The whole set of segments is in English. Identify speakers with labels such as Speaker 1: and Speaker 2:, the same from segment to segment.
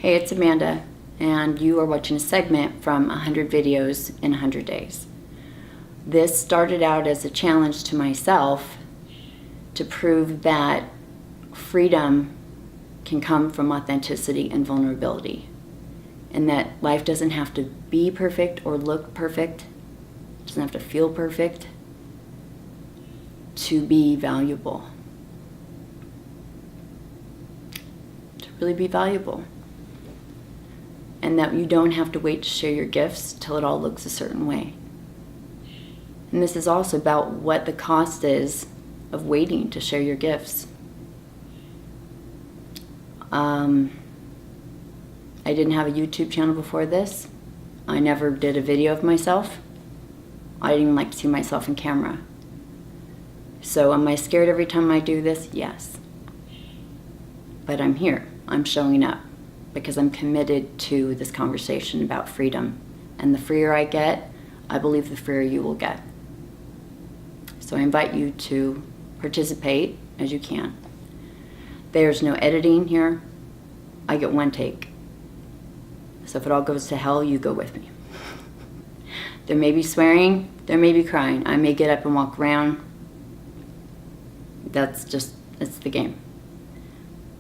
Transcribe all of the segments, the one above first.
Speaker 1: Hey, it's Amanda, and you are watching a segment from 100 videos in 100 days. This started out as a challenge to myself to prove that freedom can come from authenticity and vulnerability, and that life doesn't have to be perfect or look perfect, it doesn't have to feel perfect to be valuable, to really be valuable. And that you don't have to wait to share your gifts till it all looks a certain way. And this is also about what the cost is of waiting to share your gifts. I didn't have a YouTube channel before this. I never did a video of myself. I didn't even like to see myself in camera. So am I scared every time I do this? Yes. But I'm here. I'm showing up, because I'm committed to this conversation about freedom. And the freer I get, I believe the freer you will get. So I invite you to participate as you can. There's no editing here. I get one take. So if it all goes to hell, you go with me. There may be swearing, there may be crying. I may get up and walk around. It's the game.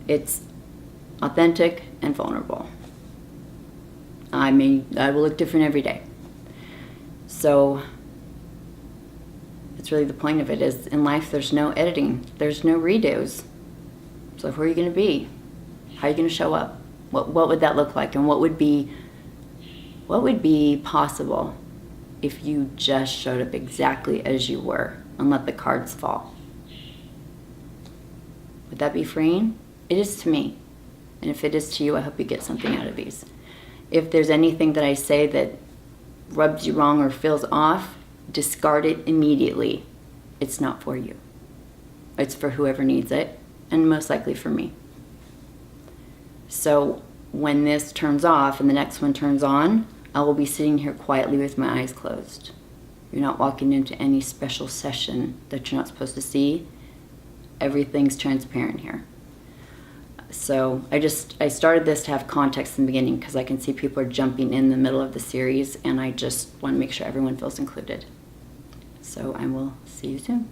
Speaker 1: It's authentic and vulnerable. I will look different every day. So that's really the point of it, is in life there's no editing, there's no redos. So who are you going to be? How are you going to show up? What would that look like? And what would be possible if you just showed up exactly as you were and let the cards fall? Would that be freeing? It is to me. And if it is to you, I hope you get something out of these. If there's anything that I say that rubs you wrong or feels off, discard it immediately. It's not for you. It's for whoever needs it, and most likely for me. So when this turns off and the next one turns on, I will be sitting here quietly with my eyes closed. You're not walking into any special session that you're not supposed to see. Everything's transparent here. So I started this to have context in the beginning, because I can see people are jumping in the middle of the series, and I just want to make sure everyone feels included. So I will see you soon.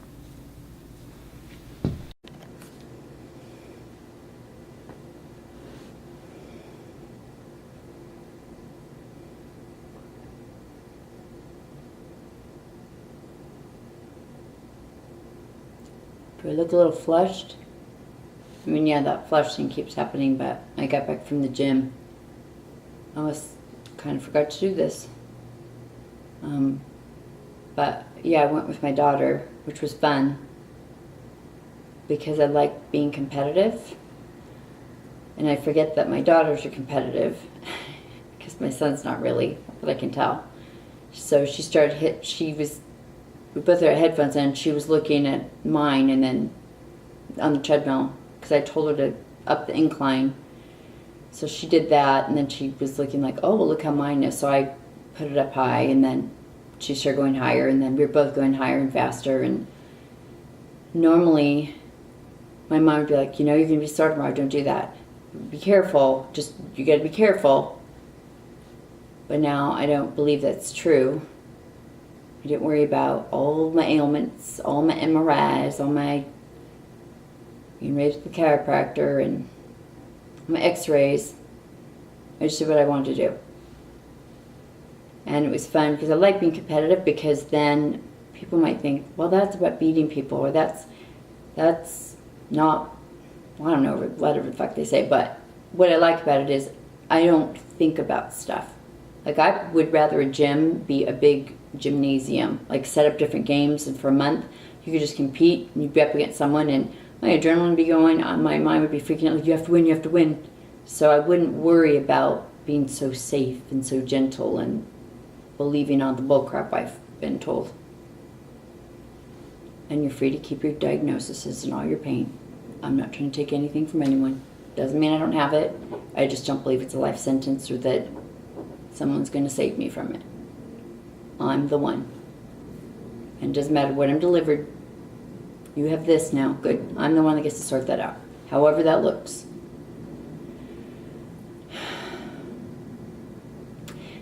Speaker 1: Do I look a little flushed? I mean, yeah, that flush thing keeps happening, but I got back from the gym. I almost kind of forgot to do this. But yeah, I went with my daughter, which was fun, because I like being competitive. And I forget that my daughters are competitive, because my son's not really, but I can tell. So she started we both had headphones on, she was looking at mine, and then on the treadmill, because I told her to up the incline. So she did that, and then she was looking like, oh, well, look how mine is. So I put it up high, and then she started going higher, and then we were both going higher and faster. And normally, my mom would be like, you're going to be sore tomorrow, don't do that. Be careful, you got to be careful. But now I don't believe that's true. I didn't worry about all my ailments, all my MRIs, all my being raised with the chiropractor and my x-rays. I just did what I wanted to do. And it was fun, because I like being competitive, because then people might think, well, that's about beating people, or that's not, well, I don't know, whatever the fuck they say. But what I like about it is I don't think about stuff. Like, I would rather a gym be a big gymnasium, like set up different games, and for a month you could just compete, and you'd be up against someone, and my adrenaline would be going, my mind would be freaking out, like, you have to win, you have to win. So I wouldn't worry about being so safe and so gentle and believing all the bullcrap I've been told. And you're free to keep your diagnoses and all your pain. I'm not trying to take anything from anyone. Doesn't mean I don't have it. I just don't believe it's a life sentence, or that someone's going to save me from it. I'm the one. And it doesn't matter what I'm delivered. You have this now. Good. I'm the one that gets to sort that out. However that looks.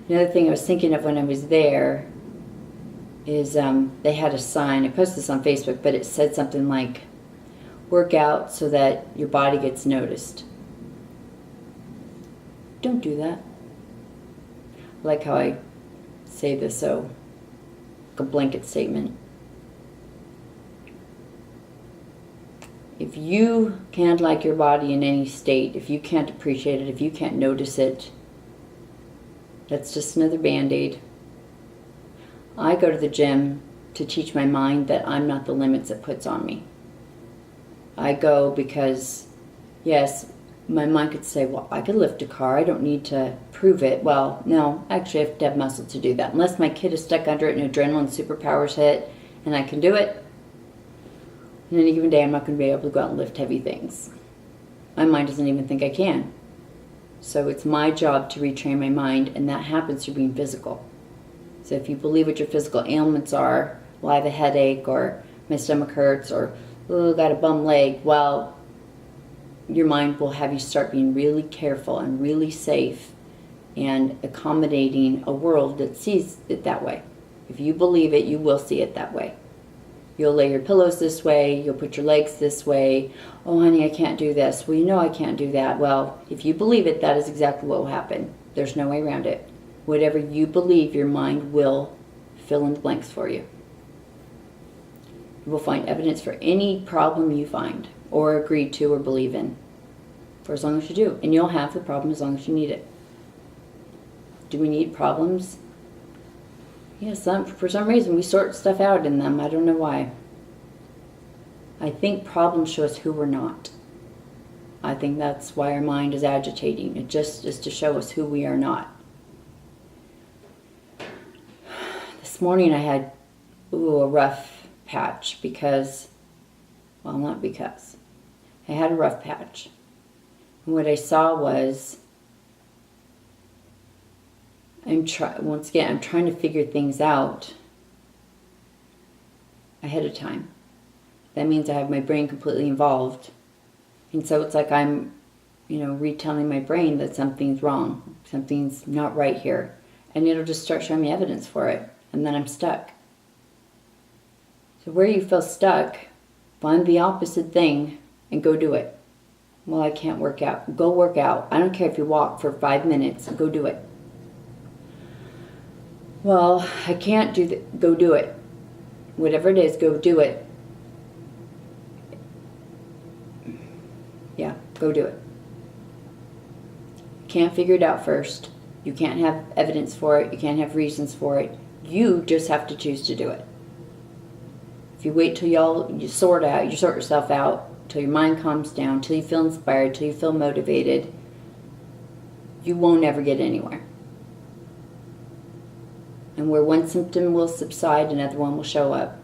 Speaker 1: Another thing I was thinking of when I was there is they had a sign. I posted this on Facebook, but it said something like, work out so that your body gets noticed. Don't do that. I like how I say this so, like a blanket statement. If you can't like your body in any state, if you can't appreciate it, if you can't notice it, that's just another Band-Aid. I go to the gym to teach my mind that I'm not the limits it puts on me. I go because, yes, my mind could say, well, I could lift a car. I don't need to prove it. Well, no, actually I have to have muscle to do that. Unless my kid is stuck under it and adrenaline superpowers hit and I can do it, in any given day I'm not going to be able to go out and lift heavy things. My mind doesn't even think I can. So it's my job to retrain my mind, and that happens through being physical. So if you believe what your physical ailments are, well, I have a headache, or my stomach hurts, or oh, got a bum leg, well, your mind will have you start being really careful and really safe and accommodating a world that sees it that way. If you believe it, you will see it that way. You'll lay your pillows this way, you'll put your legs this way. Oh, honey, I can't do this. Well, you know I can't do that. Well, if you believe it, that is exactly what will happen. There's no way around it. Whatever you believe, your mind will fill in the blanks for you. You will find evidence for any problem you find, or agree to, or believe in, for as long as you do. And you'll have the problem as long as you need it. Do we need problems? Yes, for some reason we sort stuff out in them. I don't know why. I think problems show us who we're not. I think that's why our mind is agitating. It just is to show us who we are not. This morning I had a rough patch because, well, not because. I had a rough patch. And what I saw was, once again, I'm trying to figure things out ahead of time. That means I have my brain completely involved. And so it's like I'm, retelling my brain that something's wrong. Something's not right here. And it'll just start showing me evidence for it. And then I'm stuck. So where you feel stuck, find the opposite thing and go do it. Well, I can't work out. Go work out. I don't care if you walk for 5 minutes. Go do it. Well, I can't do that. Go do it. Whatever it is, go do it. Yeah, go do it. Can't figure it out first. You can't have evidence for it. You can't have reasons for it. You just have to choose to do it. If you wait till you sort yourself out, till your mind calms down, till you feel inspired, till you feel motivated, you won't ever get anywhere. And where one symptom will subside, another one will show up.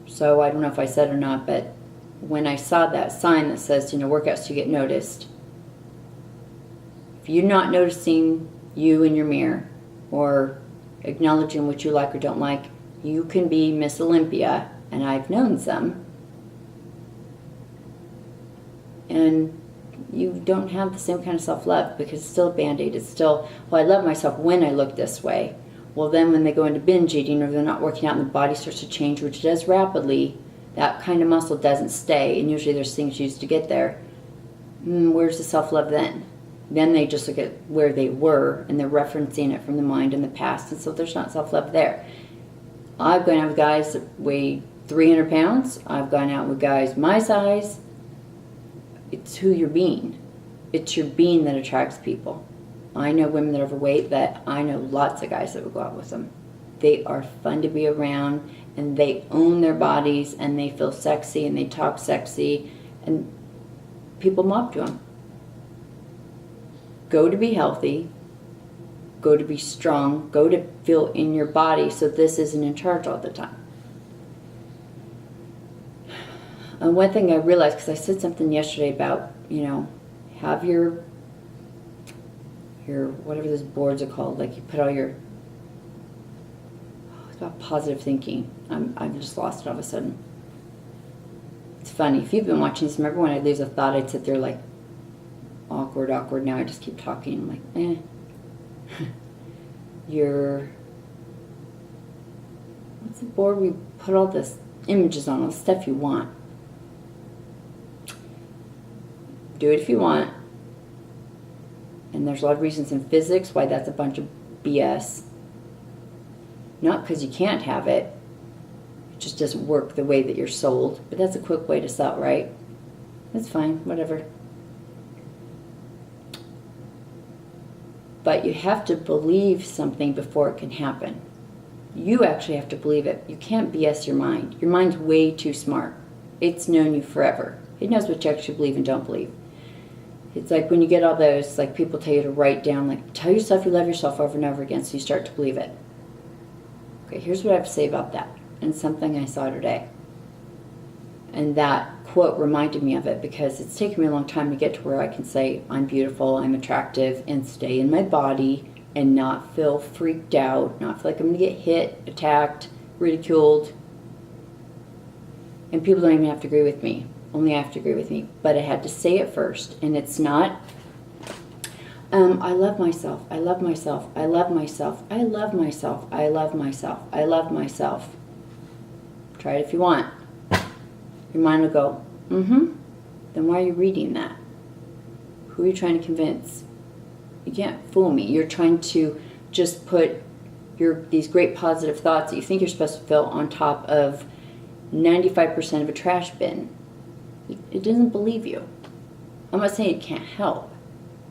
Speaker 1: So I don't know if I said or not, but when I saw that sign that says, work out so you get noticed, if you're not noticing you in your mirror or acknowledging what you like or don't like, you can be Miss Olympia, and I've known some, and you don't have the same kind of self-love because it's still a Band-Aid. It's still, well, I love myself when I look this way. Well, then when they go into binge eating or they're not working out and the body starts to change, which it does rapidly, that kind of muscle doesn't stay, and usually there's things used to get there. Where's the self-love then? Then they just look at where they were, and they're referencing it from the mind in the past, and so there's not self-love there. I've gone out with guys that weigh 300 pounds. I've gone out with guys my size. It's who you're being. It's your being that attracts people. I know women that are overweight that I know lots of guys that would go out with them. They are fun to be around, and they own their bodies, and they feel sexy, and they talk sexy, and people mob to them. Go to be healthy. Go to be strong. Go to feel in your body so this isn't in charge all the time. And one thing I realized, because I said something yesterday about, have your whatever those boards are called, like you put all your, it's about positive thinking. I've just lost it all of a sudden. It's funny. If you've been watching this, remember when I'd lose a thought, I'd sit there like awkward. Now I just keep talking. I'm like, what's the board we put all this images on, all the stuff you want. Do it if you want. And there's a lot of reasons in physics why that's a bunch of BS. Not because you can't have it. It just doesn't work the way that you're sold. But that's a quick way to sell, right? That's fine, whatever. But you have to believe something before it can happen. You actually have to believe it. You can't BS your mind. Your mind's way too smart. It's known you forever. It knows what you actually believe and don't believe. It's like when you get all those, like people tell you to write down, like tell yourself you love yourself over and over again, so you start to believe it. Okay, here's what I have to say about that. And something I saw today. And that quote reminded me of it because it's taken me a long time to get to where I can say I'm beautiful, I'm attractive, and stay in my body and not feel freaked out, not feel like I'm going to get hit, attacked, ridiculed. And people don't even have to agree with me. Only I have to agree with me. But I had to say it first. And it's not, I love myself, I love myself, I love myself, I love myself, I love myself, I love myself. Try it if you want. Your mind will go, then why are you reading that? Who are you trying to convince? You can't fool me. You're trying to just put these great positive thoughts that you think you're supposed to feel on top of 95% of a trash bin. It doesn't believe you. I'm not saying it can't help,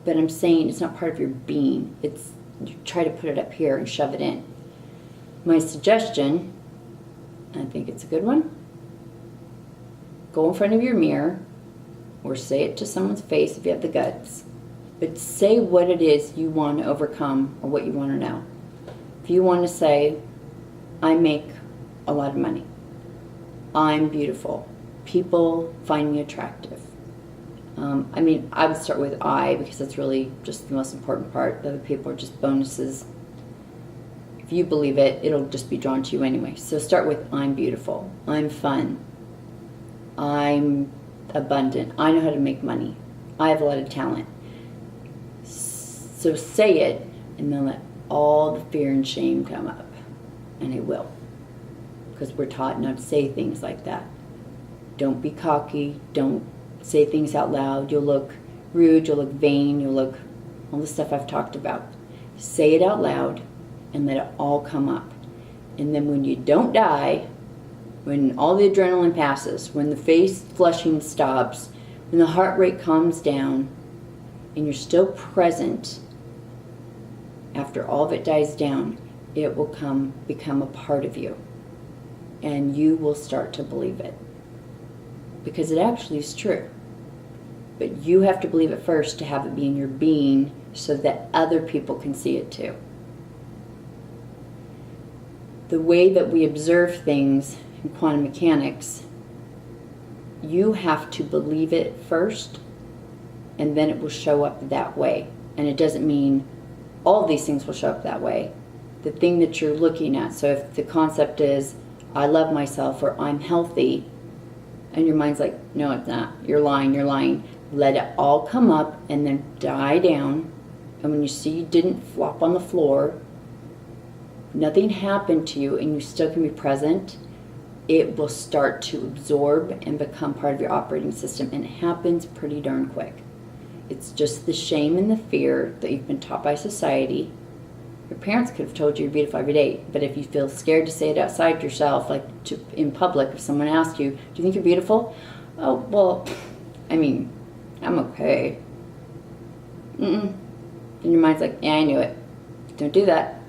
Speaker 1: but I'm saying it's not part of your being. You try to put it up here and shove it in. My suggestion, I think it's a good one, go in front of your mirror or say it to someone's face if you have the guts. But say what it is you want to overcome or what you want to know. If you want to say, I make a lot of money. I'm beautiful. People find me attractive. I would start with I because that's really just the most important part. The other people are just bonuses. If you believe it, it'll just be drawn to you anyway. So start with I'm beautiful. I'm fun. I'm abundant. I know how to make money. I have a lot of talent. So say it, and then let all the fear and shame come up. And it will. Because we're taught not to say things like that. Don't be cocky. Don't say things out loud. You'll look rude. You'll look vain. You'll look all the stuff I've talked about. Say it out loud and let it all come up. And then when you don't die, when all the adrenaline passes, when the face flushing stops, when the heart rate calms down, and you're still present, after all of it dies down, it will become a part of you. And you will start to believe it. Because it actually is true. But you have to believe it first to have it be in your being so that other people can see it too. The way that we observe things in quantum mechanics, you have to believe it first, and then it will show up that way. And it doesn't mean all these things will show up that way. The thing that you're looking at, so if the concept is, I love myself, or I'm healthy, and your mind's like, no, it's not. You're lying. Let it all come up and then die down. And when you see you didn't flop on the floor, nothing happened to you, and you still can be present, it will start to absorb and become part of your operating system. And it happens pretty darn quick. It's just the shame and the fear that you've been taught by society. Your parents could have told you you're beautiful every day, but if you feel scared to say it outside yourself, like in public, if someone asked you, do you think you're beautiful? Oh, well, I'm okay. Then your mind's like, yeah, I knew it. Don't do that.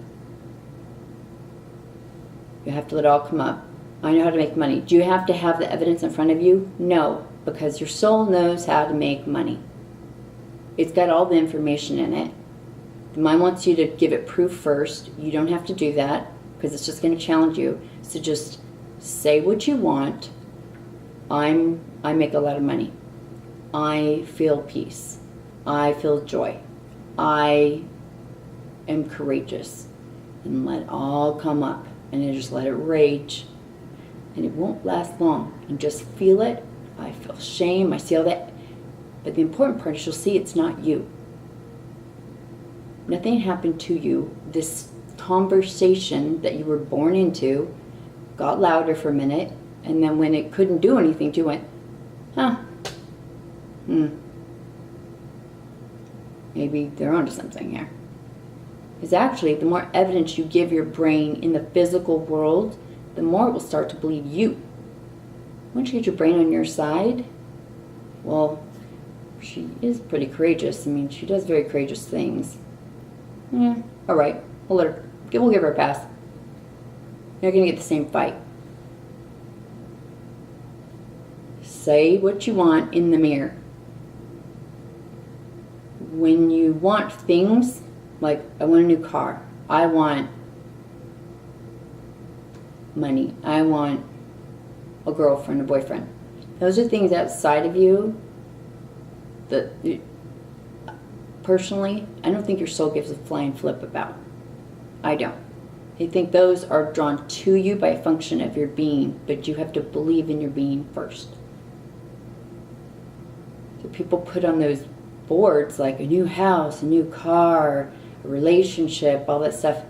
Speaker 1: You have to let it all come up. I know how to make money. Do you have to have the evidence in front of you? No, because your soul knows how to make money. It's got all the information in it. The mind wants you to give it proof first. You don't have to do that because it's just going to challenge you. So just say what you want. I make a lot of money. I feel peace. I feel joy. I am courageous. And let it all come up. And then just let it rage. And it won't last long. And just feel it. I feel shame. I see all that. But the important part is you'll see it's not you. Nothing happened to you. This conversation that you were born into got louder for a minute, and then when it couldn't do anything, you went, maybe they're onto something here. Because actually, the more evidence you give your brain in the physical world, the more it will start to believe you. Once you get your brain on your side, well, she is pretty courageous. I mean, she does very courageous things. All right, we'll give her a pass. You're going to get the same fight. Say what you want in the mirror. When you want things, like I want a new car, I want money, I want a girlfriend, a boyfriend. Those are things outside of you that, personally, I don't think your soul gives a flying flip about. I don't. I think those are drawn to you by a function of your being, but you have to believe in your being first. So people put on those boards like a new house, a new car, a relationship, all that stuff.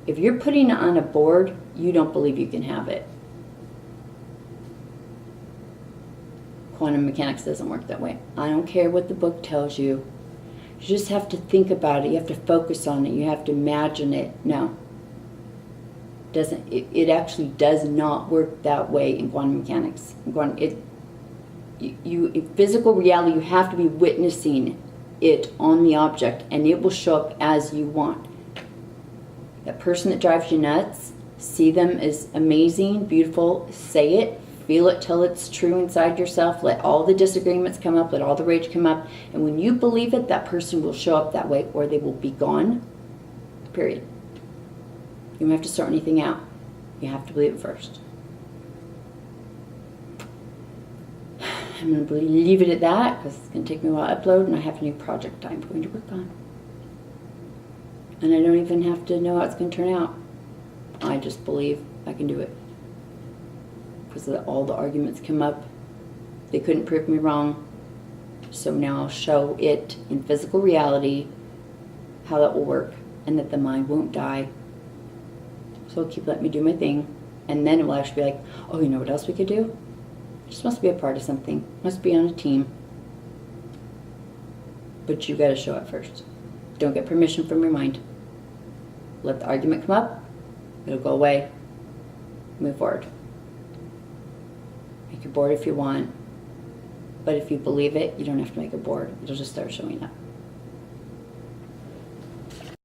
Speaker 1: If you're putting it on a board, you don't believe you can have it. Quantum mechanics doesn't work that way. I don't care what the book tells you. You just have to think about it. You have to focus on it. You have to imagine it. No. It actually does not work that way in quantum mechanics. In physical reality, you have to be witnessing it on the object, and it will show up as you want. That person that drives you nuts, see them as amazing, beautiful, say it, feel it till it's true inside yourself, let all the disagreements come up, let all the rage come up, and when you believe it, that person will show up that way, or they will be gone, period. You don't have to sort anything out. You have to believe it first. I'm going to leave it at that because it's going to take me a while to upload, and I have a new project I'm going to work on. And I don't even have to know how it's going to turn out. I just believe I can do it. Because all the arguments come up. They couldn't prove me wrong. So now I'll show it in physical reality how that will work, and that the mind won't die. So it'll keep letting me do my thing. And then it will actually be like, oh, you know what else we could do? Just must be a part of something. Must be on a team. But you got to show up first. Don't get permission from your mind. Let the argument come up. It'll go away. Move forward. Make a board if you want. But if you believe it, you don't have to make a board. It'll just start showing up.